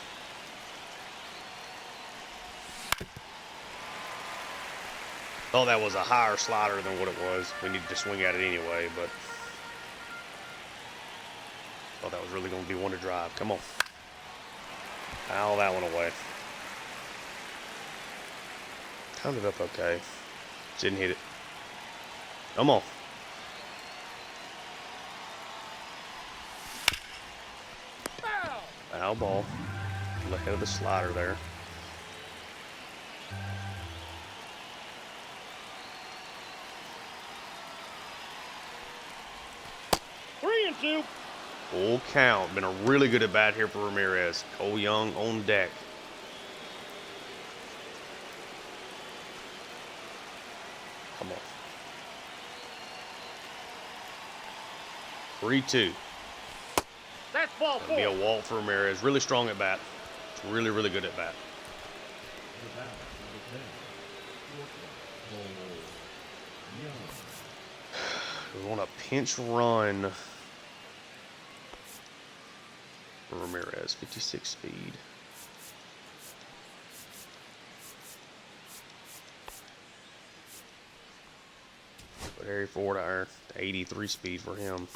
Thought that was a higher slider than what it was. We needed to swing at it anyway, but thought that was really going to be one to drive. Come on. Foul that one away. Timed it up okay. Didn't hit it. Come on. Foul. Foul ball. Ahead of the slider there. Three and two. Full count. Been a really good at bat here for Ramirez. Cole Young on deck. Come on. 3-2. That's ball That'll be a four. walk for Ramirez. Really strong at bat. Really, really good at bat. The bat, number 10. Shortstop, Cole Young. We want a pinch run for Ramirez, 56 speed. But Harry Ford, our 83 speed for him.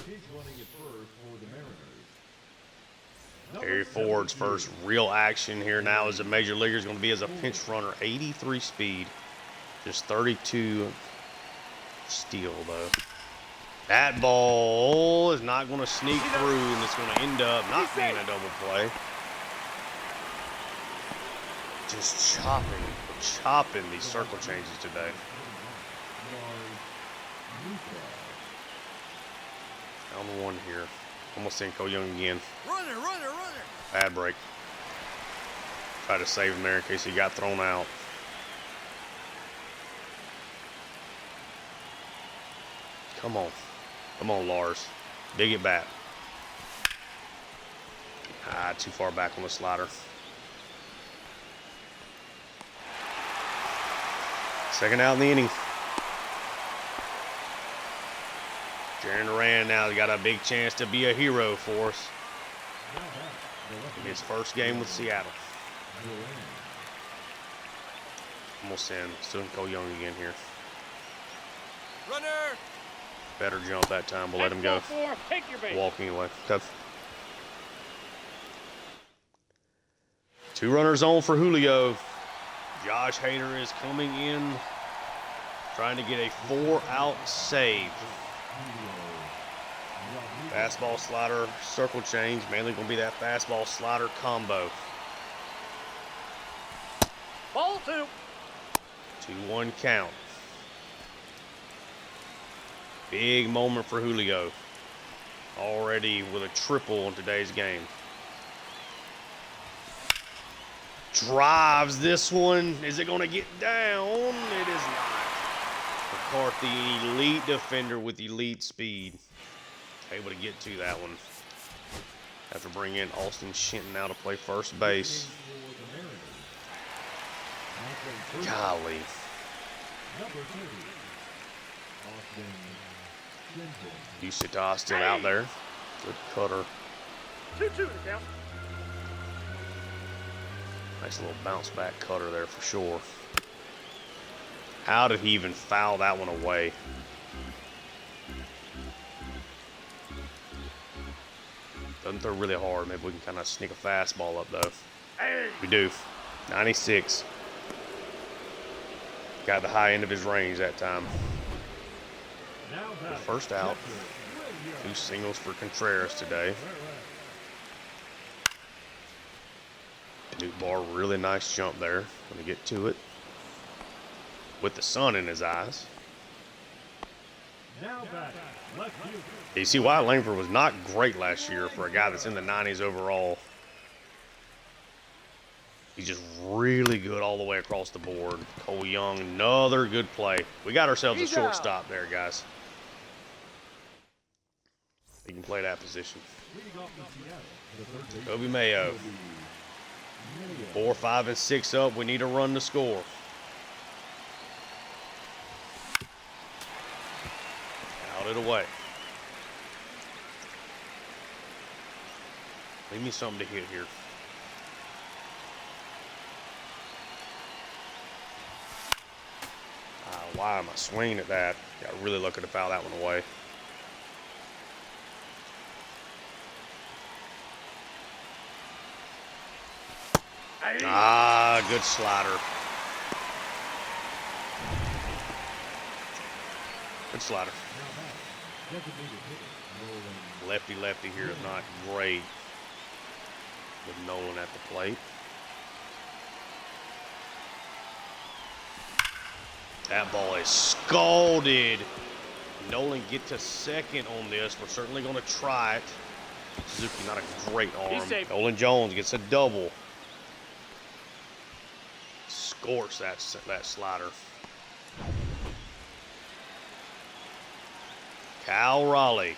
He's running at first for the Mariners. Harry Ford's first real action here now as a major leaguer is going to be as a pinch runner, 83 speed. Just 32 steal, though. That ball is not going to sneak through, and it's going to end up not being a double play. Just chopping these circle changes today. Down one here. Almost seeing Cole Young again. Runner. Bad break. Try to save him there in case he got thrown out. Come on, Lars. Dig it back. Too far back on the slider. Second out in the inning. Jaron Duran now has got a big chance to be a hero for us. In his first game with Seattle. Almost in. Still Cole Young again here. Runner. Better jump that time. We'll let him go. Take your base. Walking away. Okay. 2 runners on for Julio. Josh Hader is coming in, trying to get a 4-out save. Fastball slider circle change, mainly going to be that fastball slider combo. Ball 2. 2-1 count. Big moment for Julio. Already with a triple in today's game. Drives this one. Is it going to get down? It is not. McCarthy, elite defender with elite speed. Able to get to that one. Have to bring in Austin Shenton now to play first base. Golly. Usitas still out there. Good cutter. 2-2 to count. Nice little bounce back cutter there for sure. How did he even foul that one away? Doesn't throw really hard. Maybe we can kind of sneak a fastball up though. We do. 96. Got the high end of his range that time. The first out. 2 singles for Contreras today. Newt Bar, really nice jump there. Gonna get to it. With the sun in his eyes. You see why Langford was not great last year for a guy that's in the 90s overall. He's just really good all the way across the board. Cole Young, another good play. We got ourselves a shortstop there, guys. He can play that position. Kobe Mayo. 4, 5, and 6 up. We need a run to score. Out it away. Leave me something to hit here. Why am I swinging at that? Got really lucky to foul that one away. Good slider. Good slider. Lefty here is not great with Nolan at the plate. That ball is scalded. Nolan get to second on this. We're certainly going to try it. Suzuki, not a great arm. Nolan Jones gets a double. Scorch that slider. Cal Raleigh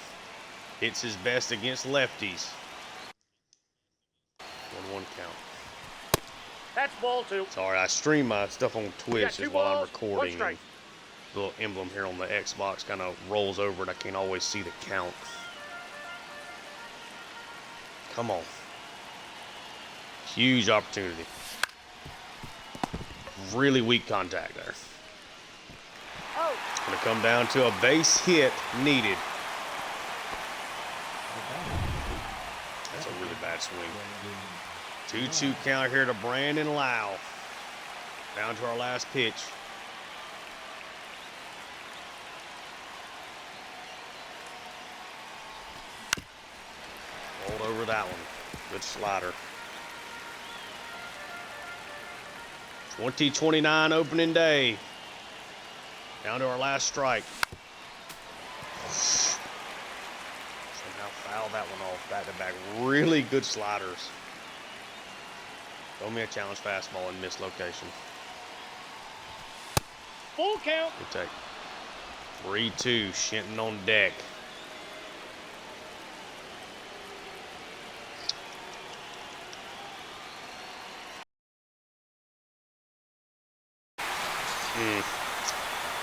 hits his best against lefties. 1-1 count. That's ball 2. Sorry, I stream my stuff on You got Twitch 2 as while I'm balls, 1 recording. strike. The little emblem here on the Xbox kind of rolls over and I can't always see the count. Come on. Huge opportunity. Really weak contact there. Oh, Going to come down to a base hit needed. That's a really bad swing. 2-2 count here to Brandon Lau. Down to our last pitch. Rolled over that one. Good slider. 2029 opening day. Down to our last strike. Somehow fouled that one off back to back. Really good sliders. Throw me a challenge fastball in mislocation. full count. Good take. 3-2. Shenton on deck.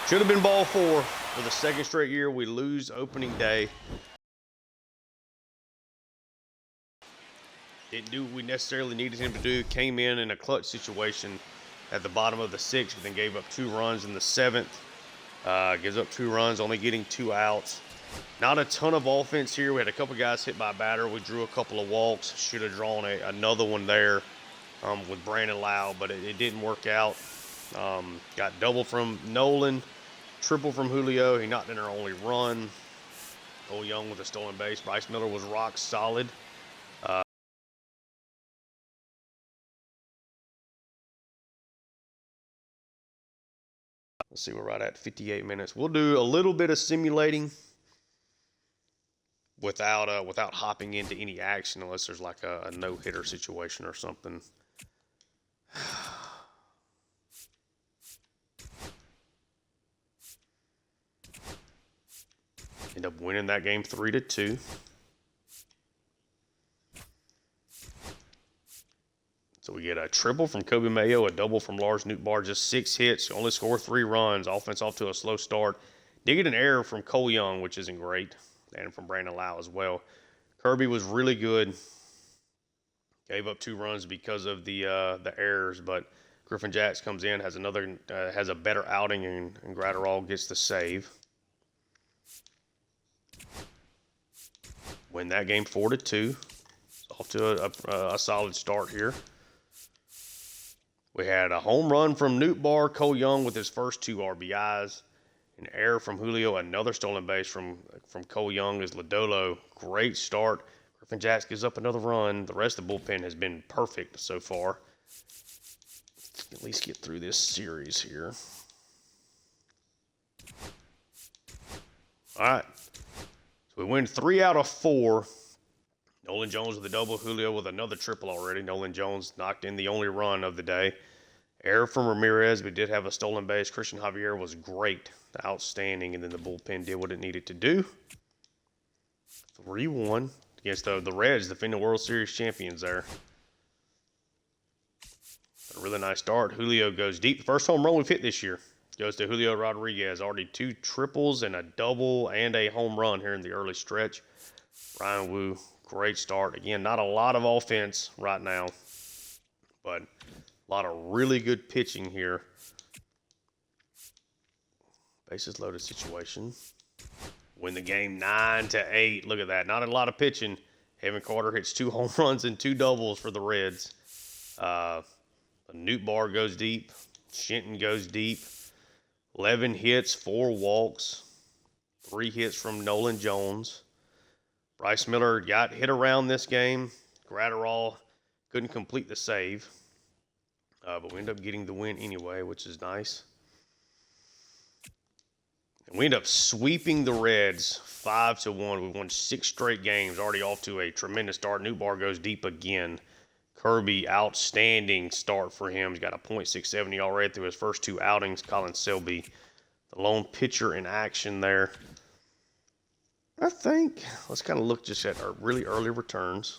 Should have been ball 4. For the second straight year, we lose opening day. Didn't do what we necessarily needed him to do. Came in a clutch situation at the bottom of the 6th, but then gave up 2 runs in the 7th. Gives up 2 runs, only getting 2 outs. Not a ton of offense here. We had a couple guys hit by a batter. We drew a couple of walks. Should have drawn another one there with Brandon Lau, but it didn't work out. Got double from Nolan, triple from Julio. He knocked in our only run. Cole Young with a stolen base. Bryce Miller was rock solid. Let's see, we're right at 58 minutes. We'll do a little bit of simulating without hopping into any action unless there's like a no-hitter situation or something. End up winning that game 3-2. So we get a triple from Kobe Mayo, a double from Lars Nootbaar, just 6 hits, only score 3 runs. Offense off to a slow start. Did get an error from Cole Young, which isn't great, and from Brandon Lau as well. Kirby was really good. Gave up 2 runs because of the errors, but Griffin Jacks comes in, has a better outing, and Gratterall gets the save. Win that game 4-2. Off to a solid start here. We had a home run from Nootbaar, Cole Young with his first 2 RBIs. An error from Julio, another stolen base from Cole Young is Lodolo. Great start. Griffin Jacks gives up another run. The rest of the bullpen has been perfect so far. Let's at least get through this series here. All right. So we win 3 out of 4. Nolan Jones with a double, Julio with another triple already. Nolan Jones knocked in the only run of the day. Error from Ramirez. We did have a stolen base. Christian Javier was great, outstanding, and then the bullpen did what it needed to do. 3-1 against the Reds, defending World Series champions there. A really nice start. Julio goes deep. First home run we've hit this year goes to Julio Rodriguez. Already 2 triples and a double and a home run here in the early stretch. Ryan Wu, great start. Again, not a lot of offense right now, but a lot of really good pitching here. Bases loaded situation. Win the game 9-8. Look at that. Not a lot of pitching. Evan Carter hits 2 home runs and 2 doubles for the Reds. Nootbaar goes deep. Shenton goes deep. 11 hits, 4 walks. 3 hits from Nolan Jones. Bryce Miller got hit around this game. Gratterall couldn't complete the save. But we ended up getting the win anyway, which is nice. And we ended up sweeping the Reds 5-1. We won 6 straight games, already off to a tremendous start. Nootbaar goes deep again. Kirby, outstanding start for him. He's got a .670 already through his first 2 outings. Colin Selby, the lone pitcher in action there. I think, let's kind of look just at our really early returns.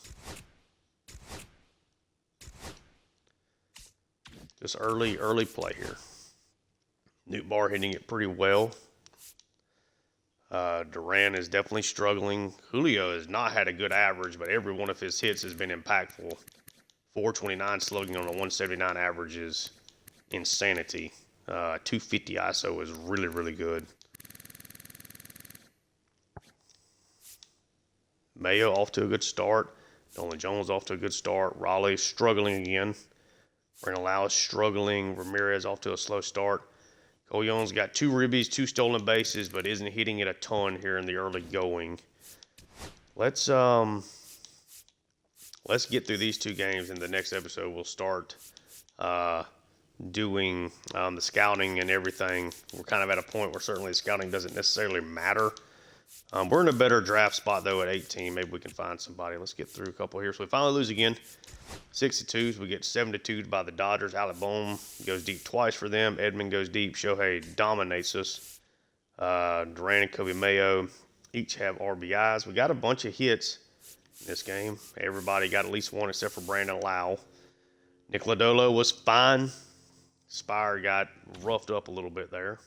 Just early play here. Newt Bar hitting it pretty well. Duran is definitely struggling. Julio has not had a good average, but every one of his hits has been impactful. 429 slugging on a 179 average is insanity. 250 ISO is really, really good. Mayo off to a good start. Nolan Jones off to a good start. Raleigh struggling again. Brandon Lau is struggling. Ramirez off to a slow start. Colon's got 2 ribbies, 2 stolen bases, but isn't hitting it a ton here in the early going. Let's get through these 2 games. In the next episode, we'll start doing the scouting and everything. We're kind of at a point where certainly the scouting doesn't necessarily matter. We're in a better draft spot, though, at 18. Maybe we can find somebody. Let's get through a couple here. So we finally lose again. 6-2. We get 7-2 by the Dodgers. Alec Bohm goes deep twice for them. Edmund goes deep. Shohei dominates us. Duran and Kobe Mayo each have RBIs. We got a bunch of hits in this game. Everybody got at least one except for Brandon Lau. Nick Lodolo was fine. Spire got roughed up a little bit there.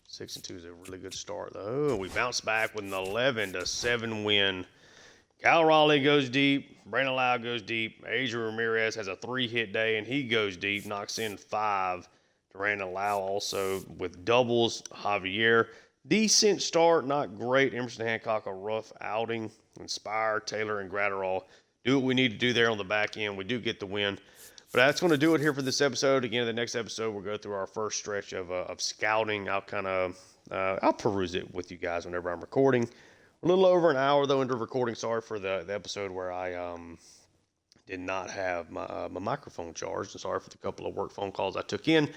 6-2 is a really good start, though. We bounce back with an 11-7 win. Cal Raleigh goes deep. Brandon Lau goes deep. Adrian Ramirez has a 3-hit day, and he goes deep, knocks in 5. Duran and Lau also with doubles. Javier, decent start, not great. Emerson Hancock, a rough outing. Inspire, Taylor, and Gratterall do what we need to do there on the back end. We do get the win. But that's going to do it here for this episode. Again, in the next episode, we'll go through our first stretch of scouting. I'll peruse it with you guys whenever I'm recording. A little over an hour, though, into recording. Sorry for the episode where I did not have my microphone charged. And sorry for the couple of work phone calls I took in.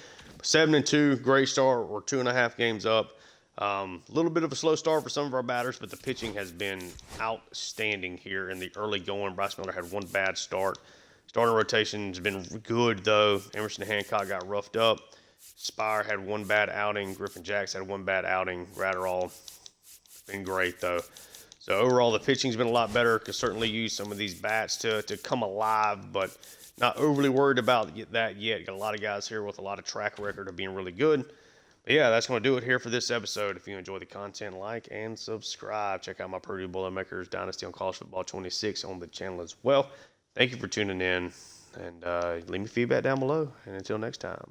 7-2, great start. We're 2.5 games up. A little bit of a slow start for some of our batters, but the pitching has been outstanding here in the early going. Bryce Miller had 1 bad start. Starting rotation has been good, though. Emerson Hancock got roughed up. Spire had 1 bad outing. Griffin Jacks had 1 bad outing. Gratterall been great, though. So overall, the pitching's been a lot better. Could certainly use some of these bats to come alive, but not overly worried about that yet. Got a lot of guys here with a lot of track record of being really good. But yeah, that's going to do it here for this episode. If you enjoy the content, like and subscribe. Check out my Purdue Boilermakers Dynasty on College Football 26 on the channel as well. Thank you for tuning in, and leave me feedback down below. And until next time.